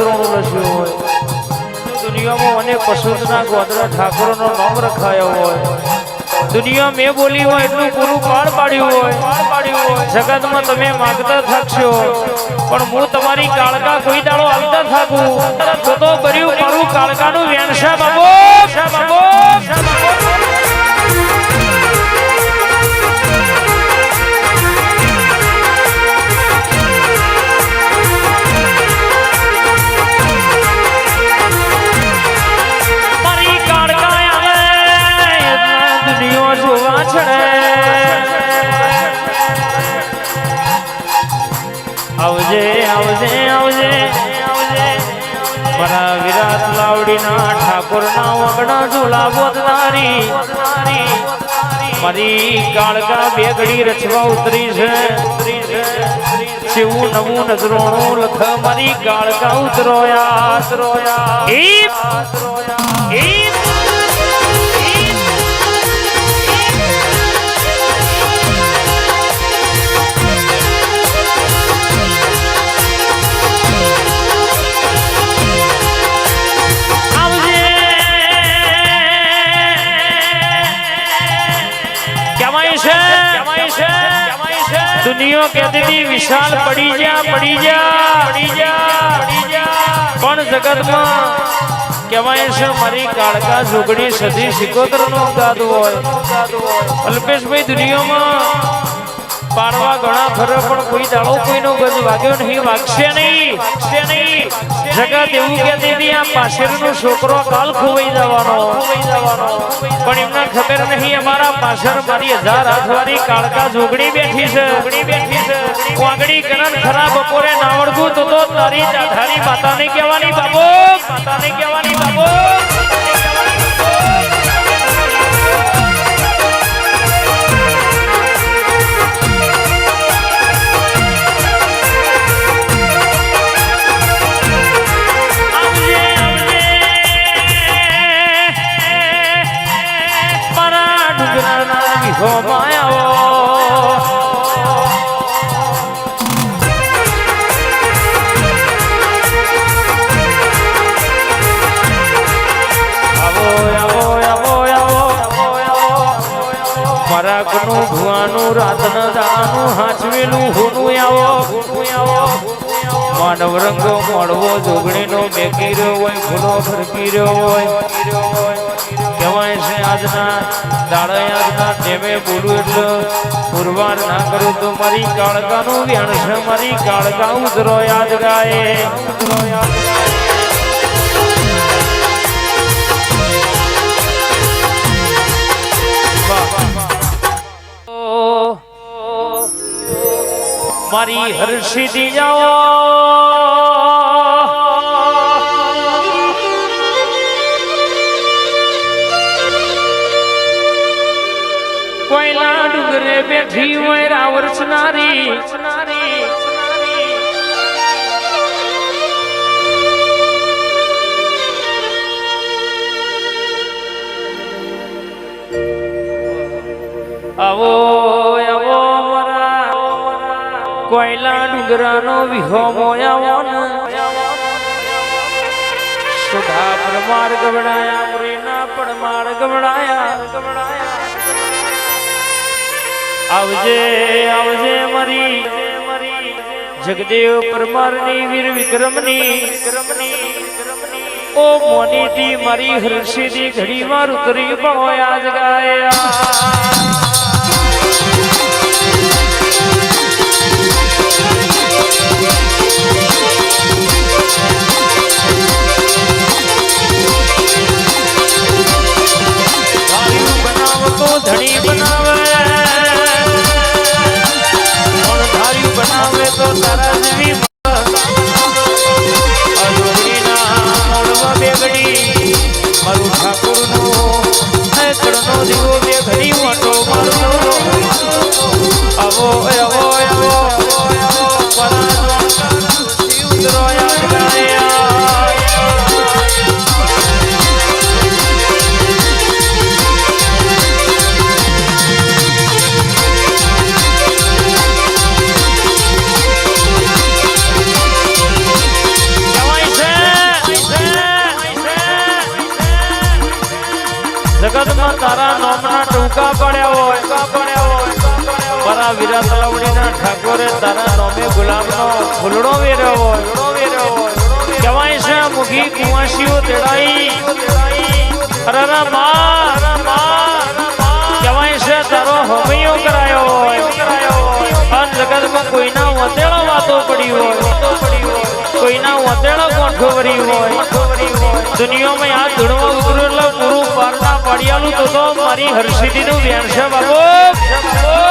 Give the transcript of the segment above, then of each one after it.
નજરાણું લસ્યું હોય, દુનિયામાં અનેક પશુના ગોદરા ઠાકોરનો નામ રખાયો હોય, દુનિયા મેં બોલી હોય એટલું પૂરું પાર પાડ્યું હોય, જગતમાં તમે માગતા થાકશો પણ હું તમારી કાળકા કોઈ દાડો હાલતા થાકું તો ભર્યું મારું કાળકાનું વેણસા બાબો આવજે આવજે આવજે મારા વિરાટ લાવડીના ઠાકોરના વગડા ઝોલા બોધનારી મારી કાળકા બે ઘડી રચવા ઉતરી છે શિવું નવું નજરાણું લખ મારી કાળકા ઉતરોયા दुनिया कहती थी विशाल पड़ी जा पण जगत में कहवाय છે મારી કાળકા જોગણી સદી 77 નો ગાદો હોય અલ્પેશભાઈ દુનિયામાં પાડવા ઘણા ફરે પણ કોઈ દાડો કોઈનો ગજ વાગ્યો નહીં વાગશે નહીં જગત એવું કહેતી હતી આ પાછળનો છોકરો કાલ ખોવાઈ જવાનો પણ એમને ખબર નહીં અમારા પાછળ મારી 1000 હાથવાળી કાળકા જોગણી બેઠી છે વાગડી કરણ ખરા બપોરે નાવડતું તો તારી જાધારી માતાને કહેવાની બાબો મારા ભુવાનું રાતન દાનું હાચવેલું હોનું આવો માનવ રંગો મળવો જોગણીનો બેકી રહ્યો હોય ભૂલો ફરકી રહ્યો હોય કહેવાય છે આજના દાડે આજના ટેમે બોલું એટલે પુરવાર ના કરું તો મારી કાળકાનું વ્યાણ છે મારી કાળકા ઉતરો યાદ ગાય મારી હર્ષિદી જાઓ કોઈના ડુંગરે બેઠી હોય રાવર્ષનારી આવો કોયલા ડુંગરાનો વિહોમો આવો સુધા પરમાર ગવડાયા મુરીના પરમાર ગવડાયા આવજે મારી જગદેવ પરમારની વીર વિક્રમની ઓ મોનીથી મારી હર્ષિદી ઘડીમાં ઉતરી બહોયા જ ગાયા ધણી બનાવે ધાર્યું બનાવે તો તારા જેવી બેગડી મારું ઠાકોરનો દીવો બે ઘડી વાટો જગતમાં તારા નામના ટૂંકા પડ્યા હોય મારા વીરા તલાવડીના ઠાકોરે તારા નામે ગુલાબનો ફૂલડો વેર્યો હોય કહેવાય છે મુખી કુંવાસીઓ તેડાઈ અરરા માં કહેવાય છે તારો હોમૈયો કરાયો હોય અન જગતમાં કોઈના વતેળો વાતો પડી હોય કોઈના વતેળો કોઠો વરી હોય દુનિયામાં આ ધૂળવા ઉતરેલું પૂરું પારના પાડિયાલું તો મારી હરસિદ્ધિનું વ્યાન છે બાબો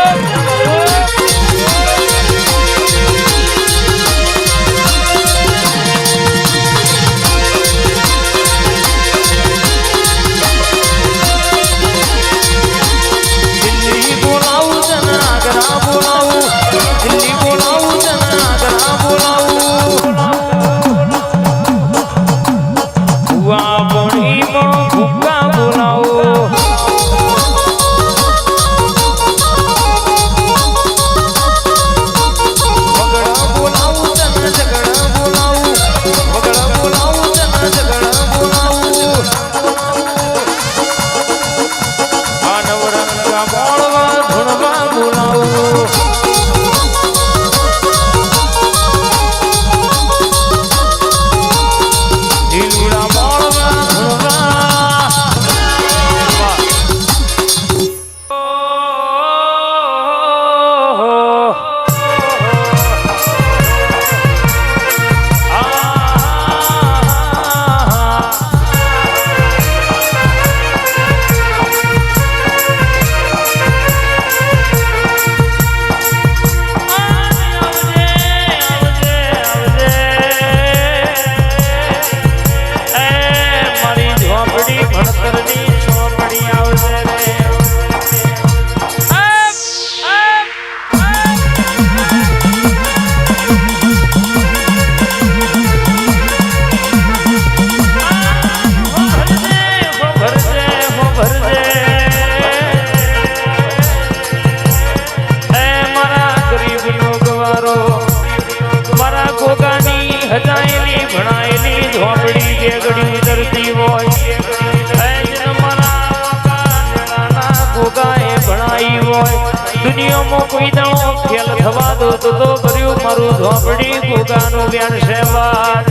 દુનિયામાં કોઈ દાણો ખેલ થવા દો તો ભર્યું મારું ઝોપડી ભૂગાનું વ્યાન સેવા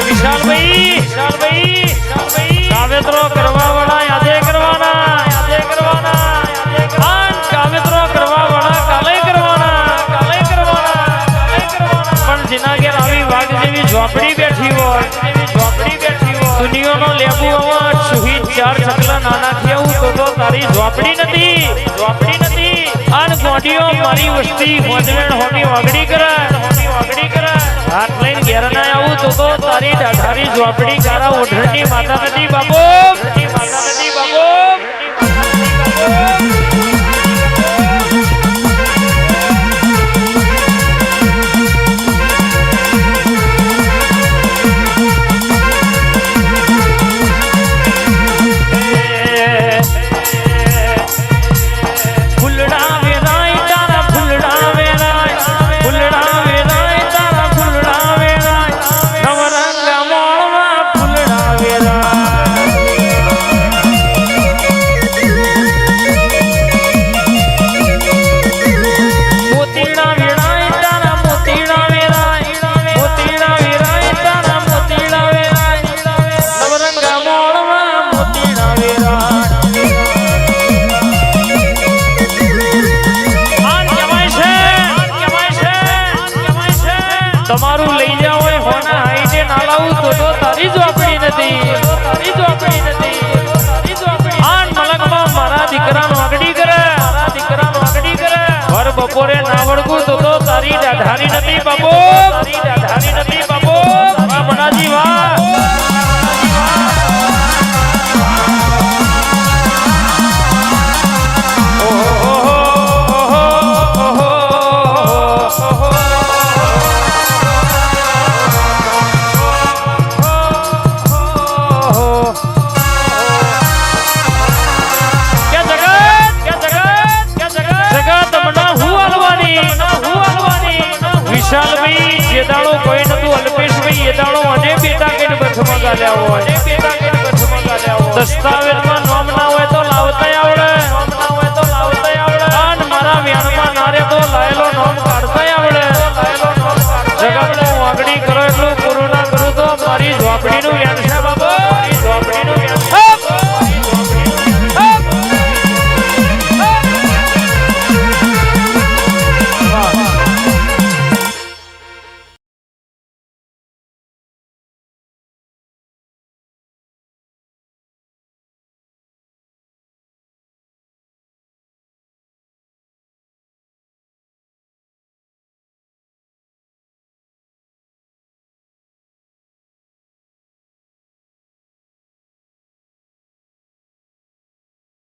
વિશાલભાઈ કાવેતરો કરવા વાળા યાદે કરવાના કાવેતરો કરવા વાળા કાલે કરવાના પણ જેના ઘેર આવી વાઘ જેવી ઝોપડી બેઠી હોય દુનિયાનો લેબુ આવા સુહી ચાર ચકલા નાના થયા તો તારી ઝોપડી નથી આન ગોડીઓ મારી વસ્તી ગોજવેણ હોમી વાગડી કરે હાથ લઈને ઘેર ના આવું તો તારી ડાઢારી ઝોપડી કારા ઓઢણની માતા નથી બાબો તમારું લઈ જાવ હોય હોના હાઈટે ના લાવું તો તારી ઝોપડી નથી આન મલકમાં મારા દીકરાનો આગડી કરે ભર બપોરે ના વળગું તો તારી ડાઢારી નથી બાબો વાહ મનાજી વાહ જગત વરસાવે